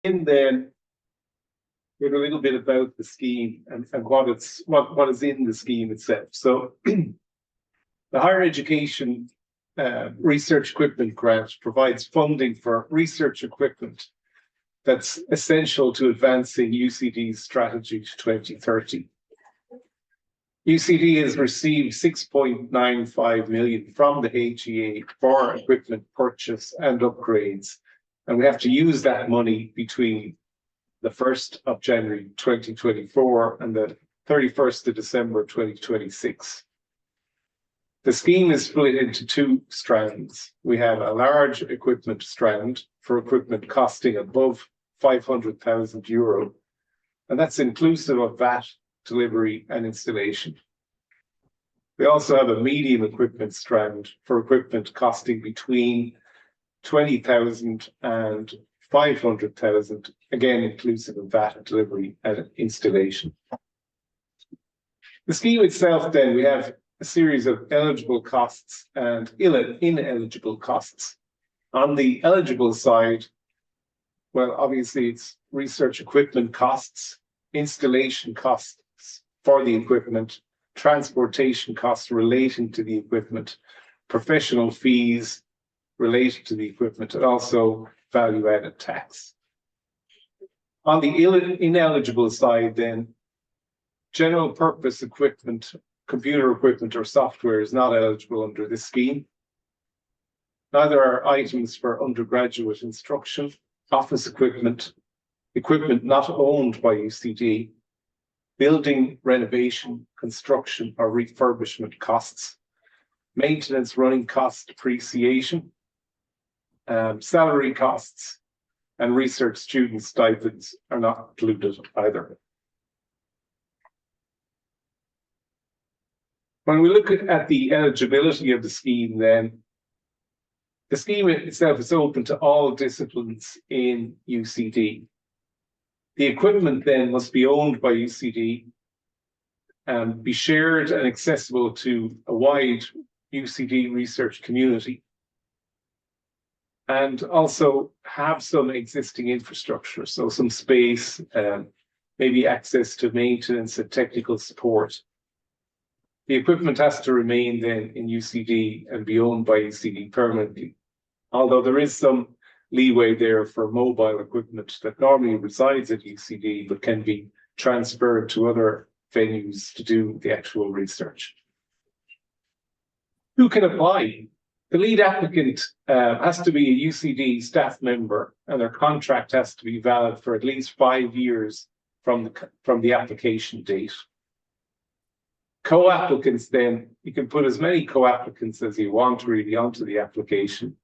in then with a little bit about the scheme and what is in the scheme itself. So the higher education research equipment grant provides funding for research equipment that's essential to advancing UCD's strategy to 2030. UCD has received 6.95 million from the HEA for equipment purchase and upgrades, and we have to use that money between the 1st of January 2024 and the 31st of December 2026. The scheme is split into two strands. We have a large equipment strand for equipment costing above €500,000, and that's inclusive of VAT, delivery, and installation. We also have a medium equipment strand for equipment costing between $20,000 and $500,000, again inclusive of VAT, delivery, and installation. The scheme itself, then, we have a series of eligible costs and ineligible costs. On the eligible side, well, obviously it's research equipment costs, installation costs for the equipment, transportation costs relating to the equipment, professional fees related to the equipment, and also value-added tax. On the ineligible side, then, general purpose equipment, computer equipment or software is not eligible under this scheme. Neither are items for undergraduate instruction, office equipment, equipment not owned by UCD, building renovation, construction or refurbishment costs, maintenance running cost depreciation, salary costs, and research student stipends are not included either. When we look at the eligibility of the scheme, then, the scheme itself is open to all disciplines in UCD. The equipment then must be owned by UCD and be shared and accessible to a wide UCD research community, and also have some existing infrastructure, so some space, maybe access to maintenance and technical support. The equipment has to remain then in UCD and be owned by UCD permanently, although there is some leeway there for mobile equipment that normally resides at UCD but can be transferred to other venues to do the actual research. Who can apply? The lead applicant has to be a UCD staff member, and their contract has to be valid for at least 5 years from the application date. Co-applicants, then, you can put as many co-applicants as you want really onto the application,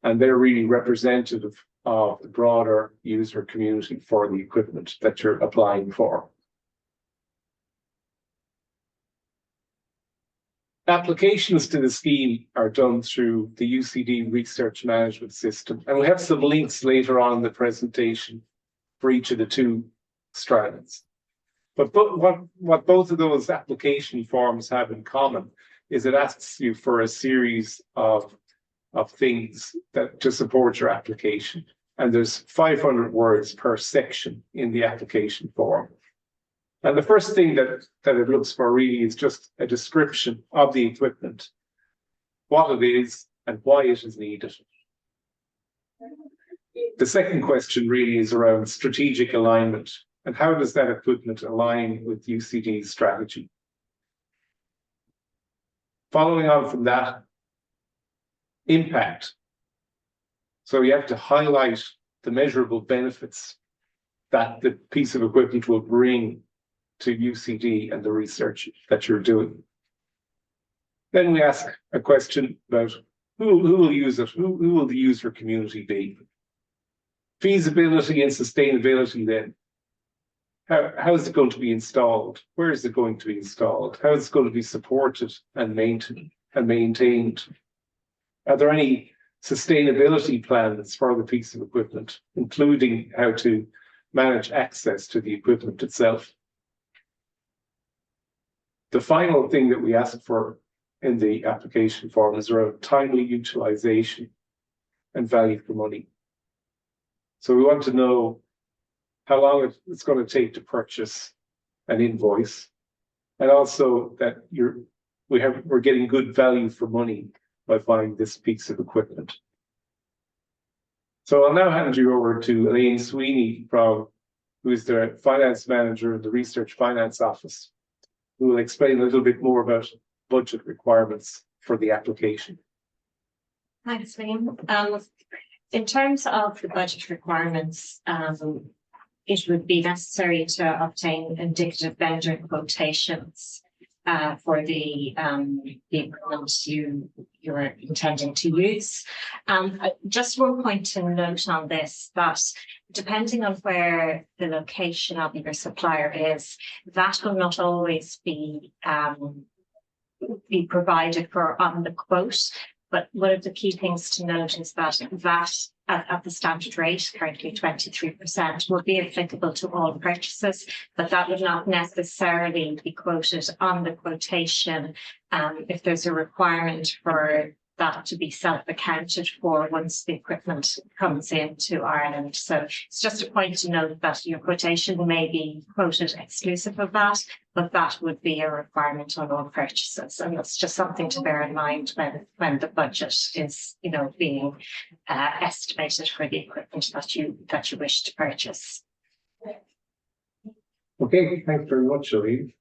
and they're really representative of the broader user community for the equipment that you're applying for. Applications to the scheme are done through the UCD research management system, and we have some links later on in the presentation for each of the two strands. But what both of those application forms have in common is it asks you for a series of things to support your application. And there's 500 words per section in the application form. And the first thing that it looks for really is just a description of the equipment, what it is and why it is needed. The second question really is around strategic alignment. And how does that equipment align with UCD's strategy? Following on from that, impact. So you have to highlight the measurable benefits that the piece of equipment will bring to UCD and the research that you're doing. Then we ask a question about who will use it, who will the user community be? Feasibility and sustainability then. How is it going to be installed? Where is it going to be installed? How is it going to be supported and maintained? Are there any sustainability plans for the piece of equipment, including how to manage access to the equipment itself? The final thing that we ask for in the application form is around timely utilization and value for money. So we want to know how long it's going to take to purchase an invoice, and also that we're getting good value for money by buying this piece of equipment. So I'll now hand you over to Elaine Sweeney, who is the finance manager in the Research Finance Office, who will explain a little bit more about budget requirements for the application. Thanks, Liam. In terms of the budget requirements, it would be necessary to obtain indicative vendor quotations for the equipment you're intending to use. Just one point to note on this, that depending on where the location of your supplier is, that will not always be provided for on the quote. But one of the key things to note is that VAT at the standard rate, currently 23%, will be applicable to all purchases, but that would not necessarily be quoted on the quotation if there's a requirement for that to be self-accounted for once the equipment comes into Ireland. So it's just a point to note that your quotation may be quoted exclusive of that, but that would be a requirement on all purchases. And that's just something to bear in mind when the budget is, being estimated for the equipment that you wish to purchase. Okay, thanks very much, Elaine.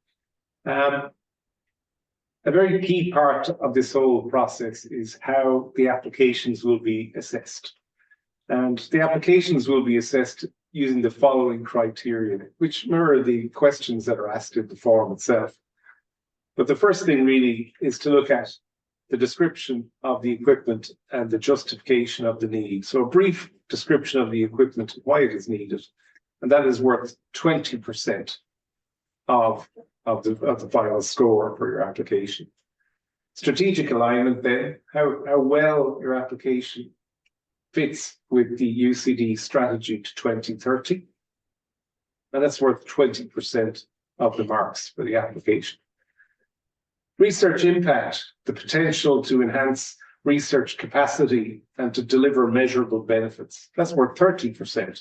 A very key part of this whole process is how the applications will be assessed. And the applications will be assessed using the following criteria, which mirror the questions that are asked in the form itself. But the first thing really is to look at the description of the equipment and the justification of the need. So a brief description of the equipment, why it is needed, and that is worth 20% of the final score for your application. Strategic alignment then, how well your application fits with the UCD strategy to 2030. And that's worth 20% of the marks for the application. Research impact, the potential to enhance research capacity and to deliver measurable benefits. That's worth 30%.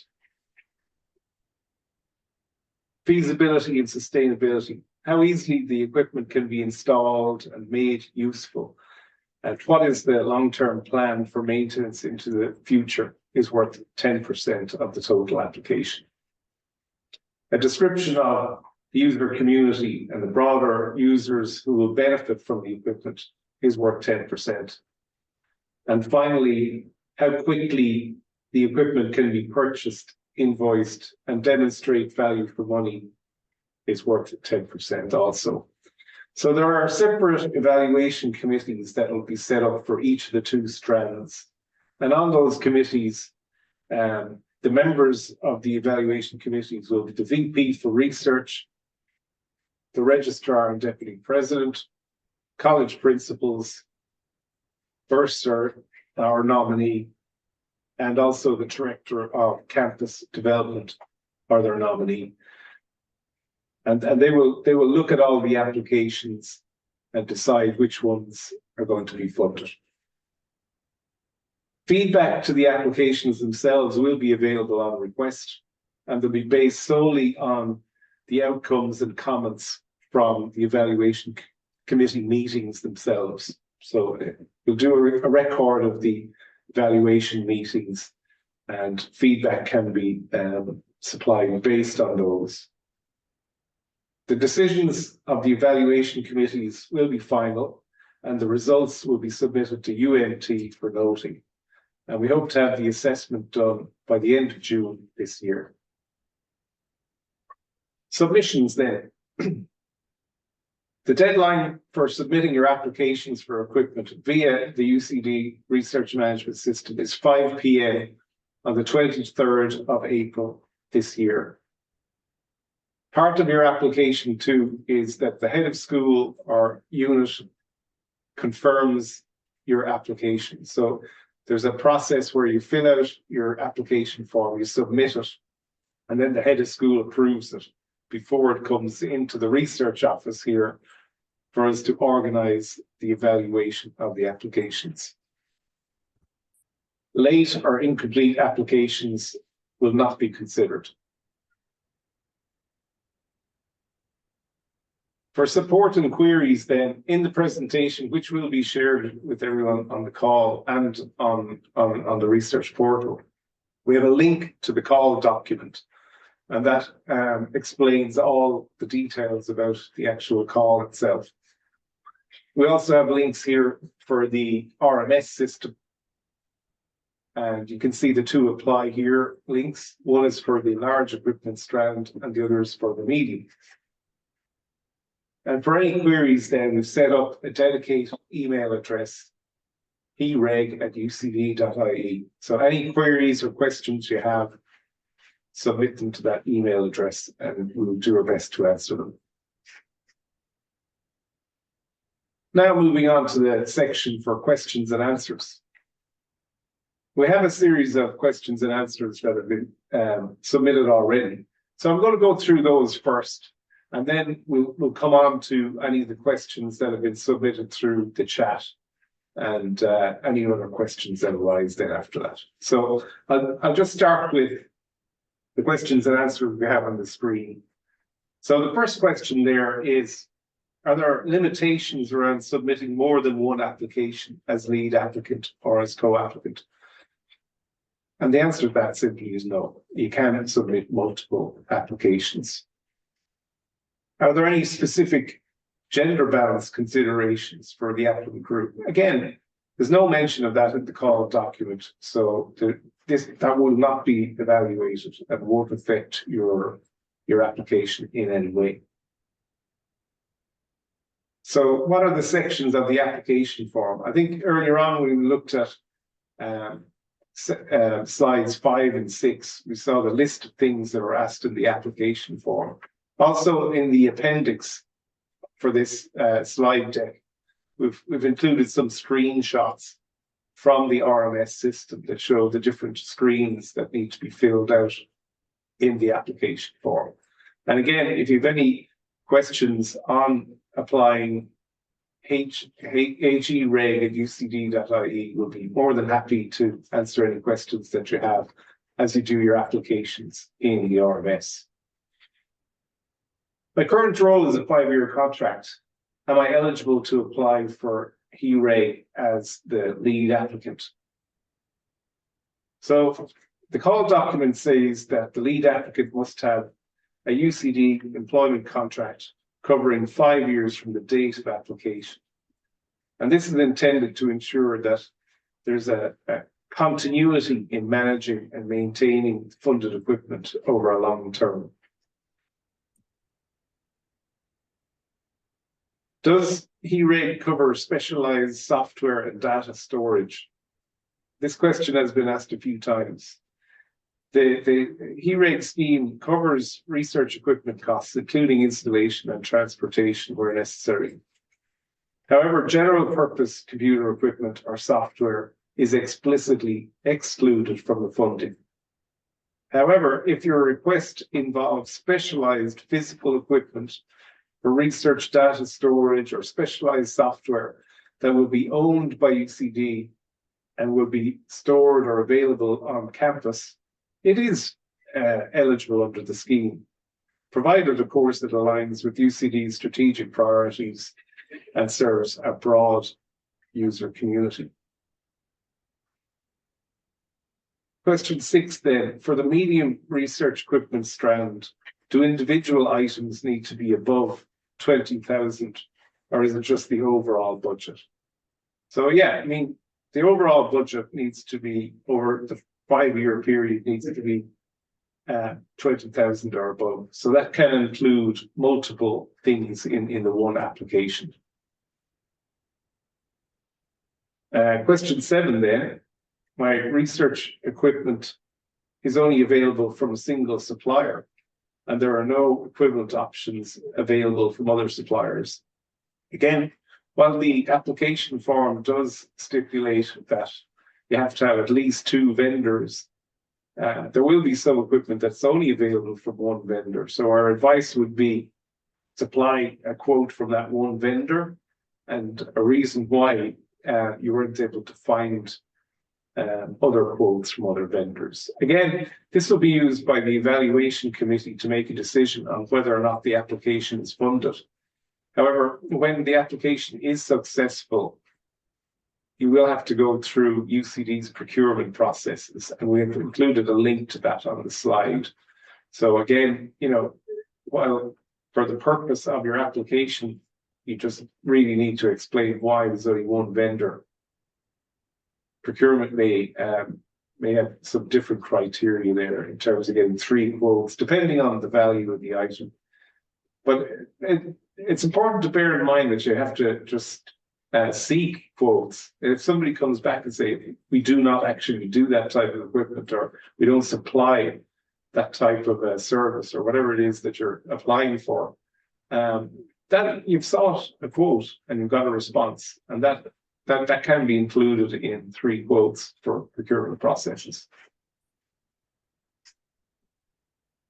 Feasibility and sustainability, how easily the equipment can be installed and made useful. And what is the long-term plan for maintenance into the future is worth 10% of the total application. A description of the user community and the broader users who will benefit from the equipment is worth 10%. And finally, how quickly the equipment can be purchased, invoiced, and demonstrate value for money is worth 10% also. So there are separate evaluation committees that will be set up for each of the two strands. And on those committees, the members of the evaluation committees will be the VP for research, the registrar and deputy president, college principals, bursar, our nominee, and also the director of campus development or their nominee. And they will look at all the applications and decide which ones are going to be funded. Feedback to the applications themselves will be available on request, and they'll be based solely on the outcomes and comments from the evaluation committee meetings themselves. So we'll do a record of the evaluation meetings, and feedback can be supplied based on those. The decisions of the evaluation committees will be final, and the results will be submitted to UNT for noting. And we hope to have the assessment done by the end of June this year. Submissions then. The deadline for submitting your applications for equipment via the UCD Research Management System is 5 p.m. on the 23rd of April this year. Part of your application too is that the head of school or unit confirms your application. So there's a process where you fill out your application form, you submit it, and then the head of school approves it before it comes into the research office here for us to organize the evaluation of the applications. Late or incomplete applications will not be considered. For support and queries then, in the presentation, which will be shared with everyone on the call and on the research portal, we have a link to the call document, and that explains all the details about the actual call itself. We also have links here for the RMS system. And you can see the two apply here links. One is for the large equipment strand and the other is for the medium. And for any queries then, we've set up a dedicated email address, hereg@ucd.ie. So any queries or questions you have, submit them to that email address and we'll do our best to answer them. Now moving on to the section for questions and answers. We have a series of questions and answers that have been submitted already. So I'm going to go through those first, and then we'll come on to any of the questions that have been submitted through the chat and any other questions that arise then after that. So I'll just start with the questions and answers we have on the screen. So the first question there is, are there limitations around submitting more than one application as lead applicant or as co-applicant? And the answer to that simply is no. You can submit multiple applications. Are there any specific gender balance considerations for the applicant group? Again, there's no mention of that in the call document, so that will not be evaluated and won't affect your application in any way. So what are the sections of the application form? I think earlier on we looked at slides 5 and 6, we saw the list of things that were asked in the application form. Also in the appendix for this slide deck, we've included some screenshots from the RMS system that show the different screens that need to be filled out in the application form. And again, if you have any questions on applying HEREG@ucd.ie, will be more than happy to answer any questions that you have as you do your applications in the RMS. My current role is a 5-year contract. Am I eligible to apply for HEREG as the lead applicant? So the call document says that the lead applicant must have a UCD employment contract covering 5 years from the date of application. And this is intended to ensure that there's a continuity in managing and maintaining funded equipment over a long term. Does HEREG cover specialized software and data storage? This question has been asked a few times. The HEREG scheme covers research equipment costs, including installation and transportation where necessary. However, general purpose computer equipment or software is explicitly excluded from the funding. However, if your request involves specialized physical equipment for research data storage or specialized software that will be owned by UCD and will be stored or available on campus, it is eligible under the scheme, provided, of course, it aligns with UCD's strategic priorities and serves a broad user community. Question 6 then, for the medium research equipment strand, do individual items need to be above 20,000 or is it just the overall budget? So yeah, I mean, the overall budget needs to be over the 5-year period needs to be 20,000 or above. So that can include multiple things in the one application. Question 7 then, my research equipment is only available from a single supplier and there are no equivalent options available from other suppliers. Again, while the application form does stipulate that you have to have at least 2 vendors, there will be some equipment that's only available from one vendor. So our advice would be supply a quote from that one vendor and a reason why you weren't able to find other quotes from other vendors. Again, this will be used by the evaluation committee to make a decision on whether or not the application is funded. However, when the application is successful, you will have to go through UCD's procurement processes, and we have included a link to that on the slide. So again, while for the purpose of your application, you just really need to explain why there's only one vendor. Procurement may have some different criteria there in terms of getting 3 quotes, depending on the value of the item. But it's important to bear in mind that you have to just seek quotes. If somebody comes back and say, we do not actually do that type of equipment, or we don't supply that type of service, or whatever it is that you're applying for, that you've sought a quote and you've got a response, and that can be included in 3 quotes for procurement processes.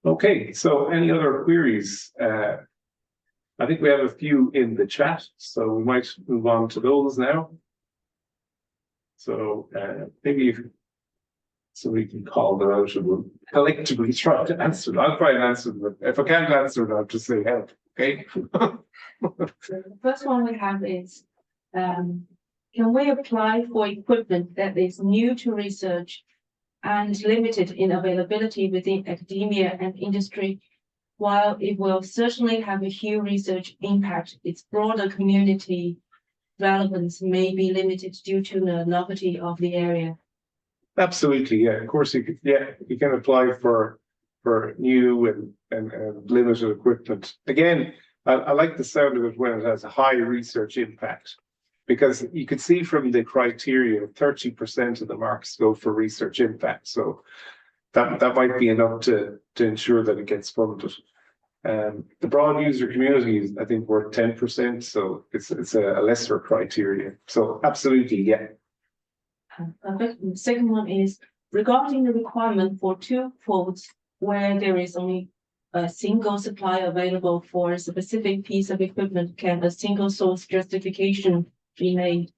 Okay, so any other queries? I think we have a few in the chat, so we might move on to those now. So maybe if somebody can call them out and we'll collectively try to answer them. I'll try and answer them. If I can't answer them, I'll just say help. Okay. The first one we have is, can we apply for equipment that is new to research and limited in availability within academia and industry? While it will certainly have a huge research impact, its broader community relevance may be limited due to the novelty of the area. Absolutely, yeah. Of course, you can apply for new and limited equipment. Again, I like the sound of it when it has a high research impact, because you can see from the criteria 30% of the marks go for research impact. So that might be enough to ensure that it gets funded. The broad user community is, I think, worth 10%, so it's a lesser criteria. So absolutely, yeah. The second one is regarding the requirement for 2 quotes where there is only a single supplier available for a specific piece of equipment. Can a single source justification be made?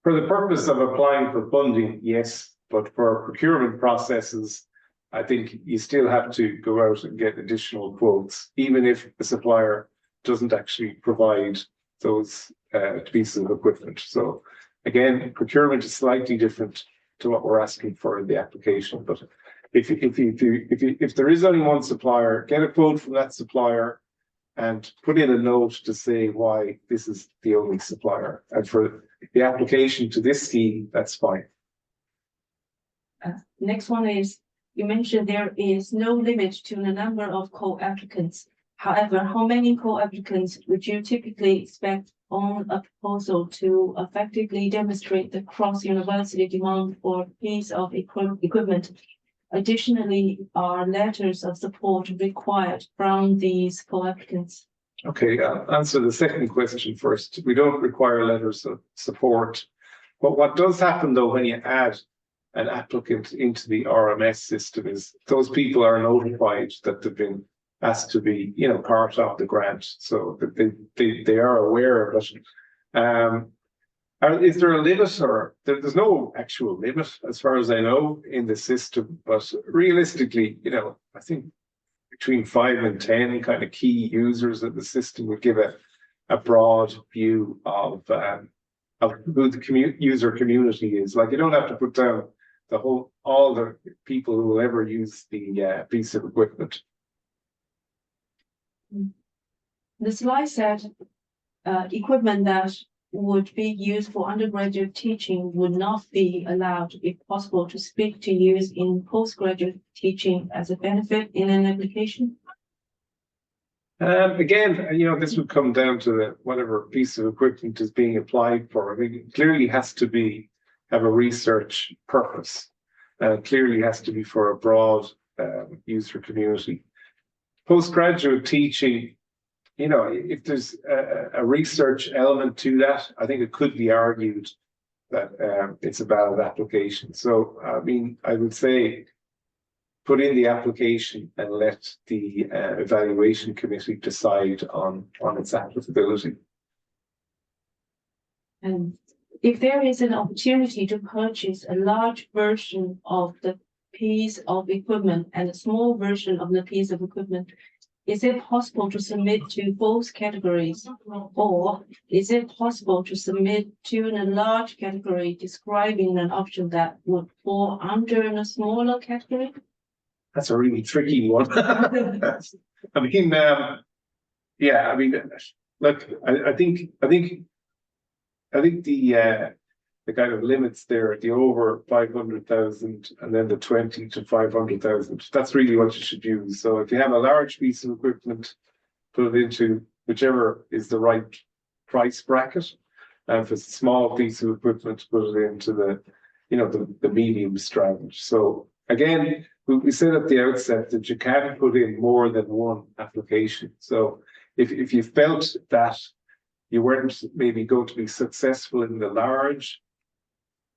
For the purpose of applying for funding, yes, but for procurement processes, I think you still have to go out and get additional quotes, even if the supplier doesn't actually provide those pieces of equipment. So again, procurement is slightly different to what we're asking for in the application. But if there is only one supplier, get a quote from that supplier and put in a note to say why this is the only supplier. And for the application to this scheme, that's fine. Next one is, you mentioned there is no limit to the number of co-applicants. However, how many co-applicants would you typically expect on a proposal to effectively demonstrate the cross-university demand for a piece of equipment? Additionally, are letters of support required from these co-applicants? Okay, I'll answer the second question first. We don't require letters of support. But what does happen, though, when you add an applicant into the RMS system is those people are notified that they've been asked to be, part of the grant, so that they are aware of it. Is there a limit, or there's no actual limit as far as I know in the system? But realistically, I think between 5 and 10 kind of key users of the system would give a broad view of who the user community is. Like, you don't have to put down all the people who will ever use the piece of equipment. The slide said equipment that would be used for undergraduate teaching would not be allowed, if possible, to speak to use in postgraduate teaching as a benefit in an application? Again, this would come down to whatever piece of equipment is being applied for. I mean, it clearly has to have a research purpose. Clearly has to be for a broad user community. Postgraduate teaching, if there's a research element to that, I think it could be argued that it's a valid application. So, I mean, I would say put in the application and let the evaluation committee decide on its applicability. And if there is an opportunity to purchase a large version of the piece of equipment and a small version of the piece of equipment, is it possible to submit to both categories? Or is it possible to submit to a large category describing an option that would fall under a smaller category? That's a really tricky one. I mean, yeah, I mean, look, I think the kind of limits there, the over 500,000 and then the 20 to 500,000, that's really what you should use. So if you have a large piece of equipment, put it into whichever is the right price bracket. And if it's a small piece of equipment, put it into the, you know, the medium strand. So again, we said at the outset that you can't put in more than one application. So if you felt that you weren't maybe going to be successful in the large,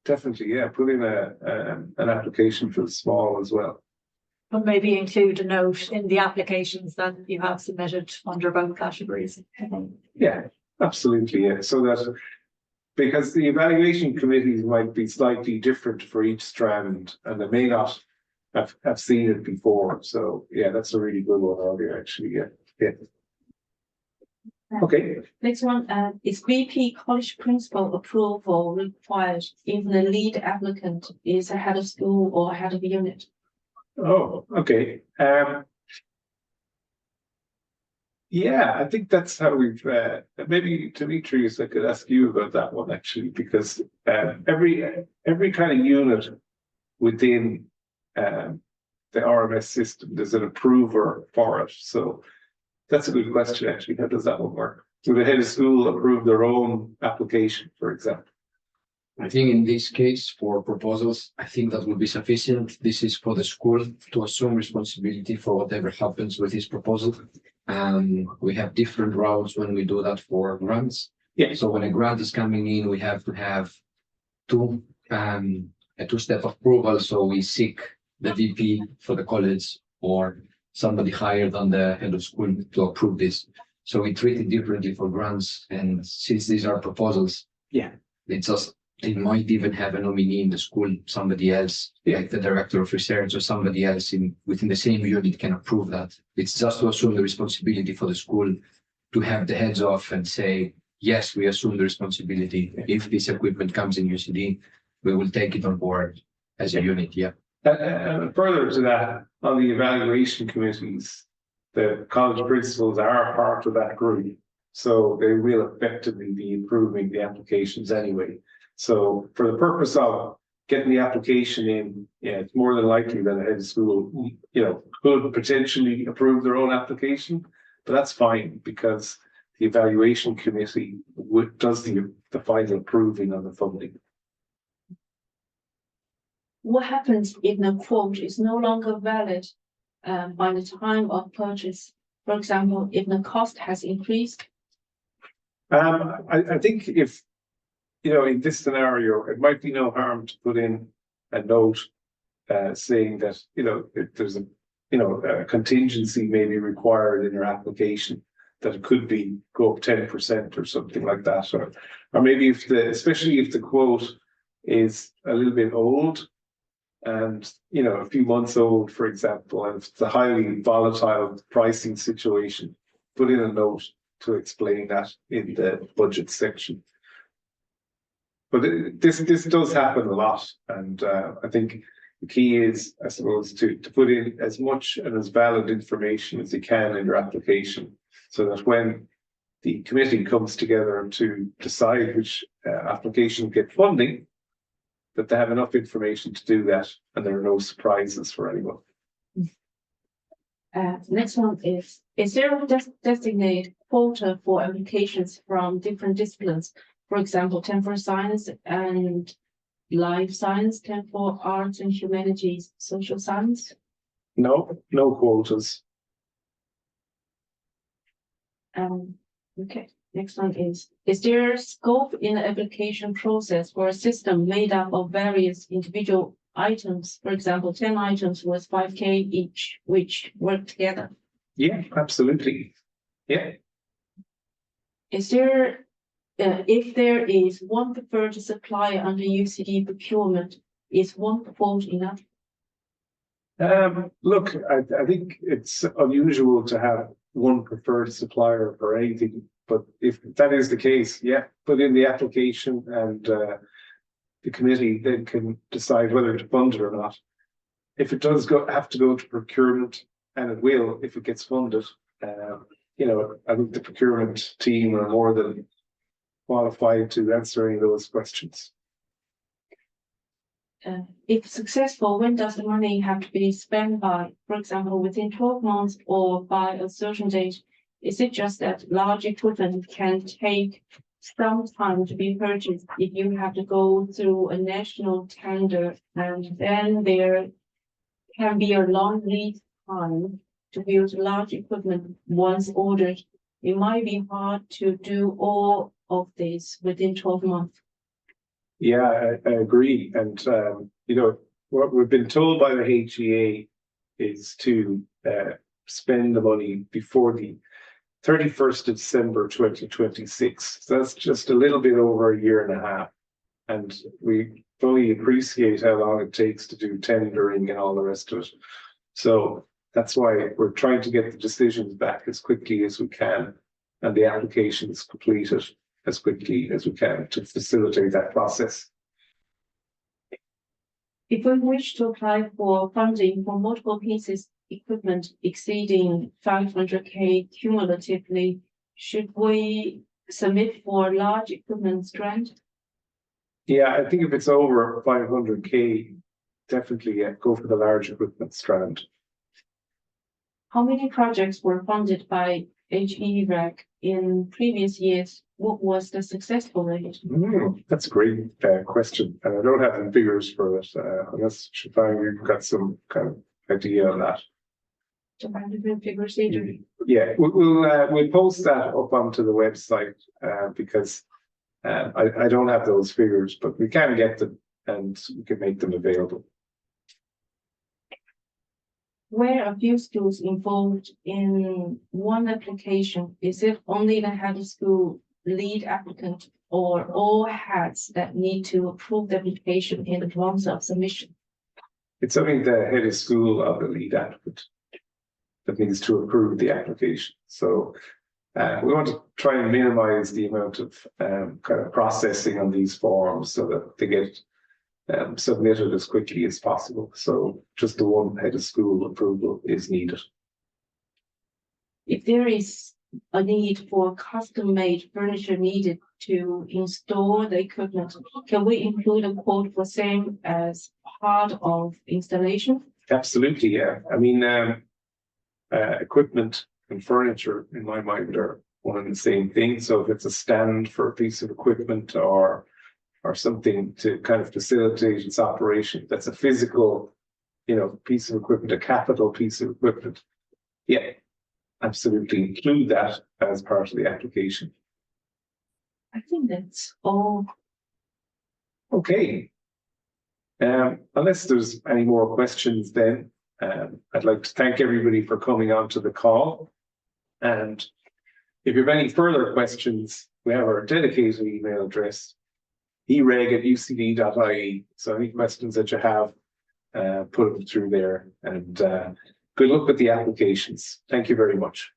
definitely, yeah, put in an application for the small as well. But maybe include a note in the applications that you have submitted under both categories. Yeah, absolutely, yeah. So that, because the evaluation committees might be slightly different for each strand and they may not have seen it before. So yeah, that's a really good one, Audrey, actually, yeah. Okay. Next one, is VP college principal approval required if the lead applicant is a head of school or a head of unit? Oh, okay. Yeah, I think that's how we've, maybe Demetrius, I could ask you about that one actually, because every kind of unit within the RMS system, there's an approver for it. So that's a good question, actually. How does that one work? Do the head of school approve their own application, for example? I think in this case, for proposals, I think that will be sufficient. This is for the school to assume responsibility for whatever happens with this proposal. We have different routes when we do that for grants. Yeah. So when a grant is coming in, we have to have a two-step approval. So we seek the VP for the college or somebody higher than the head of school to approve this. So we treat it differently for grants. And since these are proposals, yeah, it's just, they might even have a nominee in the school, somebody else, like the director of research or somebody else within the same unit can approve that. It's just to assume the responsibility for the school to have the heads off and say, yes, we assume the responsibility. If this equipment comes in UCD, we will take it on board as a unit, yeah. And further to that, on the evaluation committees, the college principals are part of that group. So they will effectively be approving the applications anyway. So for the purpose of getting the application in, yeah, it's more than likely that a head of school, you know, could potentially approve their own application, but that's fine because the evaluation committee does the final approving of the funding. What happens if the quote is no longer valid by the time of purchase? For example, if the cost has increased? I think if, you know, in this scenario, it might be no harm to put in a note saying that, you know, if there's a contingency may be required in your application, that it could be go up 10% or something like that, or maybe if especially if the quote is a little bit old and, you know, a few months old, for example, and it's a highly volatile pricing situation, put in a note to explain that in the budget section. But this does happen a lot, and I think the key is, I suppose, to put in as much and as valid information as you can in your application, so that when the committee comes together to decide which application get funding, that they have enough information to do that, and there are no surprises for anyone. Next one is there a designated quota for applications from different disciplines? For example, 10 for science and life science, 10 for arts and humanities, social science? No quotas. Okay, next one is there scope in the application process for a system made up of various individual items? For example, 10 items with 5K each, which work together? Yeah, absolutely. Yeah. Is there, if there is one preferred supplier under UCD procurement, is one quote enough? Look, I think it's unusual to have one preferred supplier for anything. But if that is the case, yeah, put in the application and the committee then can decide whether to fund it or not. If it does have to go to procurement, and it will if it gets funded, you know, I think the procurement team are more than qualified to answer any of those questions. If successful, when does the money have to be spent by? For example, within 12 months or by a certain date? Is it just that large equipment can take some time to be purchased if you have to go through a national tender, and then there can be a long lead time to build large equipment once ordered? It might be hard to do all of this within 12 months. Yeah, I agree. And, you know, what we've been told by the HEA is to spend the money before the 31st of December 2026. So that's just a little bit over a year and a half. And we fully appreciate how long it takes to do tendering and all the rest of it. So that's why we're trying to get the decisions back as quickly as we can and the applications completed as quickly as we can to facilitate that process. If we wish to apply for funding for multiple pieces equipment exceeding 500K cumulatively, should we submit for large equipment grant? Yeah, I think if it's over 500K, definitely go for the large equipment strand. How many projects were funded by HEREG in previous years? What was the successful rate? That's a great question. And I don't have the figures for it, unless Shafang, you've got some kind of idea on that. Figures, yeah, we'll post that up onto the website because I don't have those figures, but we can get them and we can make them available. Where a few schools involved in one application, is it only the head of school lead applicant or all heads that need to approve the application in advance of submission? It's only the head of school of the lead applicant that needs to approve the application. So we want to try and minimize the amount of kind of processing on these forms so that they get submitted as quickly as possible. So just the one head of school approval is needed. If there is a need for custom-made furniture needed to install the equipment, can we include a quote for same as part of installation? Absolutely, yeah. I mean, equipment and furniture, in my mind, are one and the same thing. So if it's a stand for a piece of equipment or something to kind of facilitate its operation, that's a physical, you know, piece of equipment, a capital piece of equipment. Yeah, absolutely include that as part of the application. I think that's all. Okay. Unless there's any more questions, then I'd like to thank everybody for coming on to the call. And if you have any further questions, we have our dedicated email address, hereg@ucd.ie. So any questions that you have, put them through there, and good luck with the applications. Thank you very much.